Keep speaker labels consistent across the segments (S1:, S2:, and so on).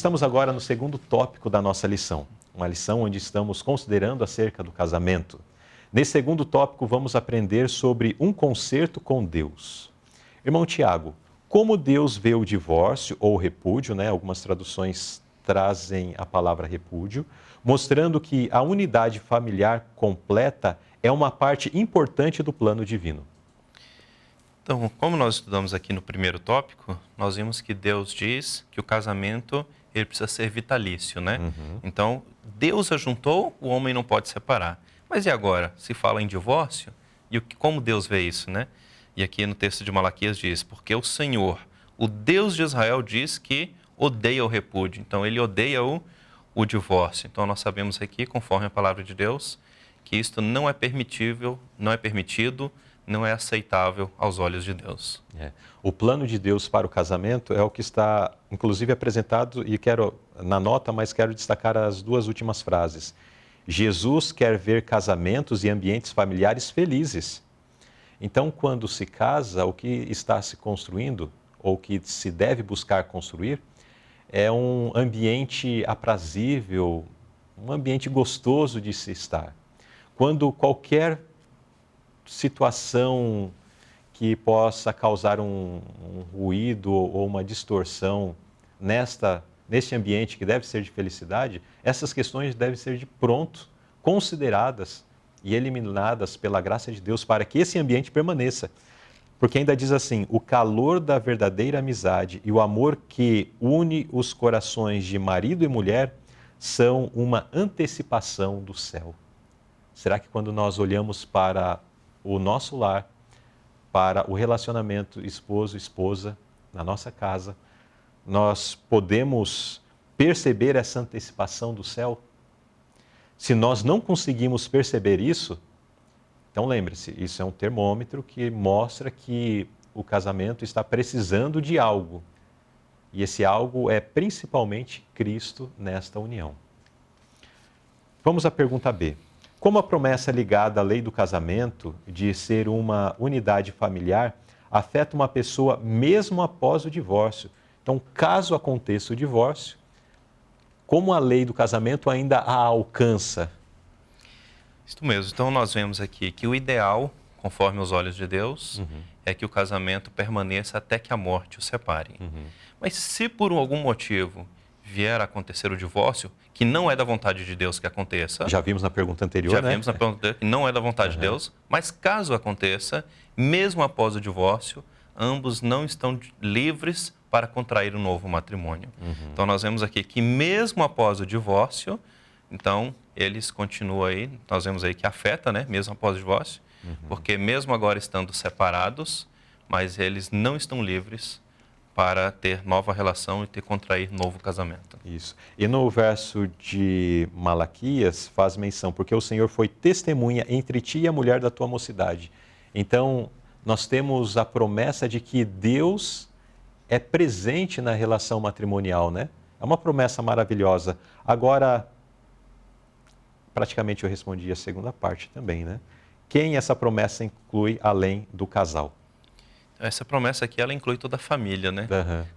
S1: estamos agora no segundo tópico da nossa lição, uma lição onde estamos considerando acerca do casamento. Nesse segundo tópico, vamos aprender sobre um concerto com Deus. Irmão Tiago, como Deus vê o divórcio ou repúdio, né? Algumas traduções trazem a palavra repúdio, mostrando que a unidade familiar completa é uma parte importante do plano divino.
S2: Então, como nós estudamos aqui no primeiro tópico, nós vimos que Deus diz que o casamento ele precisa ser vitalício, né? Então, Deus ajuntou, o homem não pode separar. Mas e agora? Se fala em divórcio, e como Deus vê isso, né? E aqui no texto de Malaquias diz, porque o Senhor, o Deus de Israel, diz que odeia o repúdio. Então, ele odeia o divórcio. Então, nós sabemos aqui, conforme a palavra de Deus, que isto não é permitível, não é permitido, não é aceitável aos olhos de Deus.
S1: O plano de Deus para o casamento é o que está, inclusive, apresentado, e quero, na nota, mas quero destacar as duas últimas frases. Jesus quer ver casamentos e ambientes familiares felizes. Então, quando se casa, o que está se construindo, ou que se deve buscar construir, é um ambiente aprazível, um ambiente gostoso de se estar. Quando qualquer situação que possa causar um ruído ou uma distorção neste ambiente que deve ser de felicidade, essas questões devem ser de pronto consideradas e eliminadas pela graça de Deus para que esse ambiente permaneça. Porque ainda diz assim, o calor da verdadeira amizade e o amor que une os corações de marido e mulher são uma antecipação do céu. Será que quando nós olhamos para o nosso lar, para o relacionamento esposo-esposa na nossa casa, nós podemos perceber essa antecipação do céu? Se nós não conseguimos perceber isso, então lembre-se, isso é um termômetro que mostra que o casamento está precisando de algo. E esse algo é principalmente Cristo nesta união. Vamos à pergunta B. Como a promessa ligada à lei do casamento, de ser uma unidade familiar, afeta uma pessoa mesmo após o divórcio? Então, caso aconteça o divórcio, como a lei do casamento ainda a alcança?
S2: Isso mesmo. Então, nós vemos aqui que o ideal, conforme os olhos de Deus, é que o casamento permaneça até que a morte o separe. Mas se por algum motivo vier a acontecer o divórcio, que não é da vontade de Deus que aconteça.
S1: Já vimos na pergunta anterior, né?
S2: Já vimos na pergunta anterior que não é da vontade de Deus, mas caso aconteça, mesmo após o divórcio, ambos não estão livres para contrair um novo matrimônio. Então, nós vemos aqui que mesmo após o divórcio, então, eles continuam aí, nós vemos aí que afeta, né? Mesmo após o divórcio, porque mesmo agora estando separados, mas eles não estão livres para ter nova relação e contrair novo casamento.
S1: Isso. E no verso de Malaquias faz menção, porque o Senhor foi testemunha entre ti e a mulher da tua mocidade. Então, nós temos a promessa de que Deus é presente na relação matrimonial, né? É uma promessa maravilhosa. Agora, praticamente eu respondi a segunda parte também, né? Quem essa promessa inclui além do casal?
S2: Essa promessa aqui, ela inclui toda a família, né?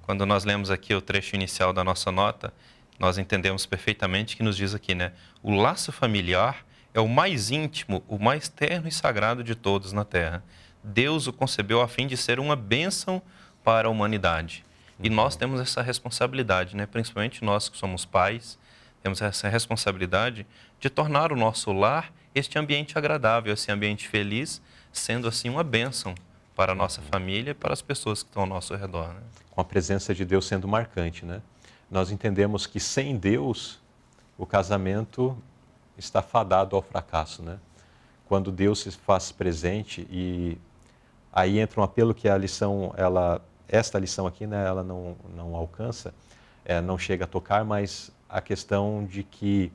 S2: Quando nós lemos aqui o trecho inicial da nossa nota, nós entendemos perfeitamente que nos diz aqui, né? O laço familiar é o mais íntimo, o mais terno e sagrado de todos na terra. Deus o concebeu a fim de ser uma bênção para a humanidade. E nós temos essa responsabilidade, né? Principalmente nós que somos pais, temos essa responsabilidade de tornar o nosso lar este ambiente agradável, esse ambiente feliz, sendo assim uma bênção para a nossa família e para as pessoas que estão ao nosso redor, né?
S1: Com a presença de Deus sendo marcante, né? Nós entendemos que sem Deus, o casamento está fadado ao fracasso, né? Quando Deus se faz presente, e aí entra um apelo que a lição, esta lição aqui, né, ela não alcança, não chega a tocar, mas a questão de que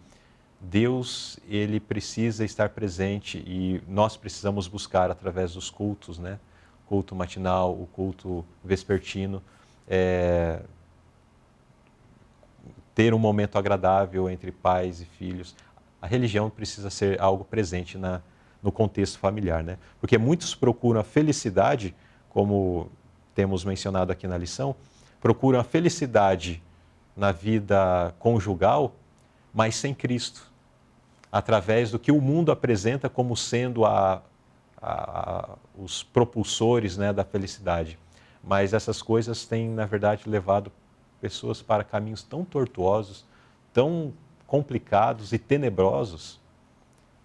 S1: Deus, ele precisa estar presente e nós precisamos buscar através dos cultos, né? Culto matinal, o culto vespertino, ter um momento agradável entre pais e filhos. A religião precisa ser algo presente no contexto familiar, né? Porque muitos procuram a felicidade, como temos mencionado aqui na lição, procuram a felicidade na vida conjugal, mas sem Cristo, através do que o mundo apresenta como sendo os propulsores, né, da felicidade. Mas essas coisas têm, na verdade, levado pessoas para caminhos tão tortuosos, tão complicados e tenebrosos.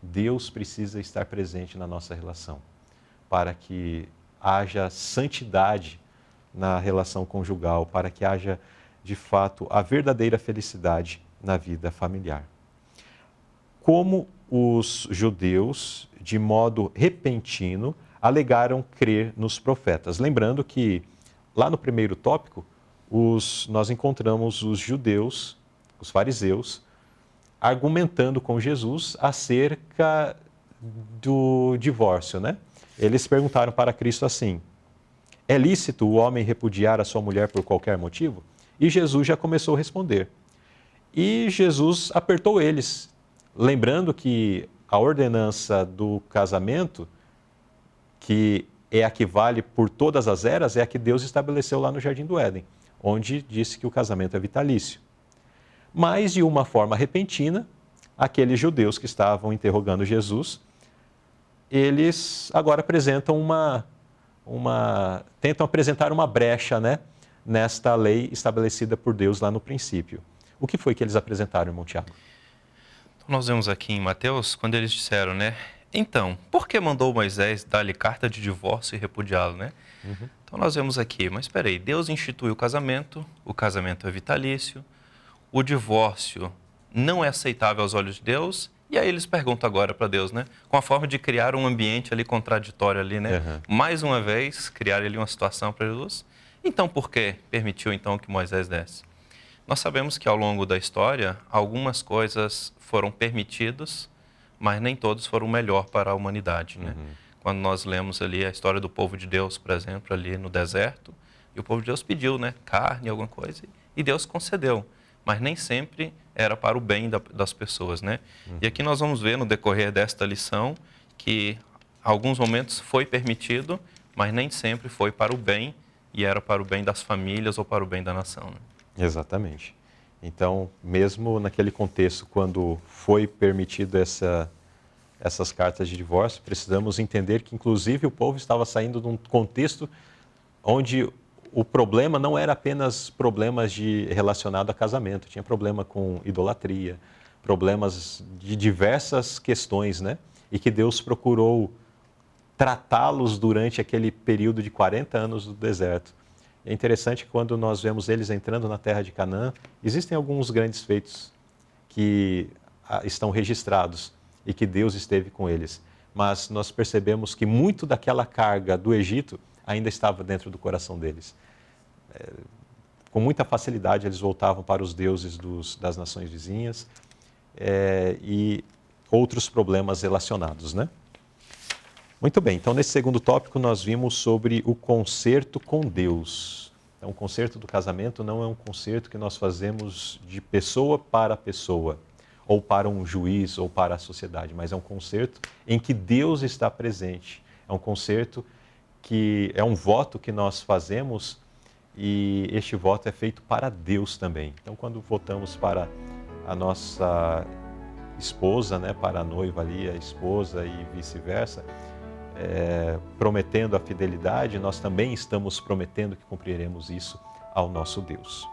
S1: Deus precisa estar presente na nossa relação, para que haja santidade na relação conjugal, para que haja, de fato, a verdadeira felicidade na vida familiar. Como os judeus, de modo repentino, alegaram crer nos profetas. Lembrando que, lá no primeiro tópico, nós encontramos os judeus, os fariseus, argumentando com Jesus acerca do divórcio, né? Eles perguntaram para Cristo assim: é lícito o homem repudiar a sua mulher por qualquer motivo? E Jesus já começou a responder. E Jesus apertou eles, lembrando que a ordenança do casamento, que é a que vale por todas as eras, é a que Deus estabeleceu lá no Jardim do Éden, onde disse que o casamento é vitalício. Mas, de uma forma repentina, aqueles judeus que estavam interrogando Jesus, eles agora apresentam tentam apresentar uma brecha, né, nesta lei estabelecida por Deus lá no princípio. O que foi que eles apresentaram, irmão Tiago?
S2: Nós vemos aqui em Mateus, quando eles disseram, né? Então, por que mandou Moisés dar-lhe carta de divórcio e repudiá-lo, né?
S1: Uhum.
S2: Então nós vemos aqui, mas espera aí, Deus instituiu o casamento é vitalício, o divórcio não é aceitável aos olhos de Deus, e aí eles perguntam agora para Deus, né? Com a forma de criar um ambiente ali contraditório ali, né?
S1: Uhum.
S2: Mais uma vez, criar ali uma situação para Jesus. Então, por que permitiu então que Moisés desse? Nós sabemos que ao longo da história, algumas coisas foram permitidas, mas nem todos foram o melhor para a humanidade, né?
S1: Uhum.
S2: Quando nós lemos ali a história do povo de Deus, por exemplo, ali no deserto, e o povo de Deus pediu, né, carne, alguma coisa, e Deus concedeu, mas nem sempre era para o bem das pessoas, né?
S1: Uhum.
S2: E aqui nós vamos ver no decorrer desta lição que alguns momentos foi permitido, mas nem sempre foi para o bem, e era para o bem das famílias ou para o bem da nação, né?
S1: Exatamente. Então, mesmo naquele contexto, quando foi permitido essas cartas de divórcio, precisamos entender que, inclusive, o povo estava saindo de um contexto onde o problema não era apenas problemas relacionado a casamento, tinha problema com idolatria, problemas de diversas questões, né? E que Deus procurou tratá-los durante aquele período de 40 anos do deserto. É interessante que quando nós vemos eles entrando na terra de Canaã, existem alguns grandes feitos que estão registrados e que Deus esteve com eles. Mas nós percebemos que muito daquela carga do Egito ainda estava dentro do coração deles. Com muita facilidade eles voltavam para os deuses das nações vizinhas e outros problemas relacionados, né? Muito bem, então nesse segundo tópico nós vimos sobre o concerto com Deus. Então, o concerto do casamento não é um concerto que nós fazemos de pessoa para pessoa, ou para um juiz, ou para a sociedade, mas é um concerto em que Deus está presente. É um concerto que é um voto que nós fazemos e este voto é feito para Deus também. Então, quando votamos para a nossa esposa, né, para a noiva ali, a esposa e vice-versa, prometendo a fidelidade, nós também estamos prometendo que cumpriremos isso ao nosso Deus.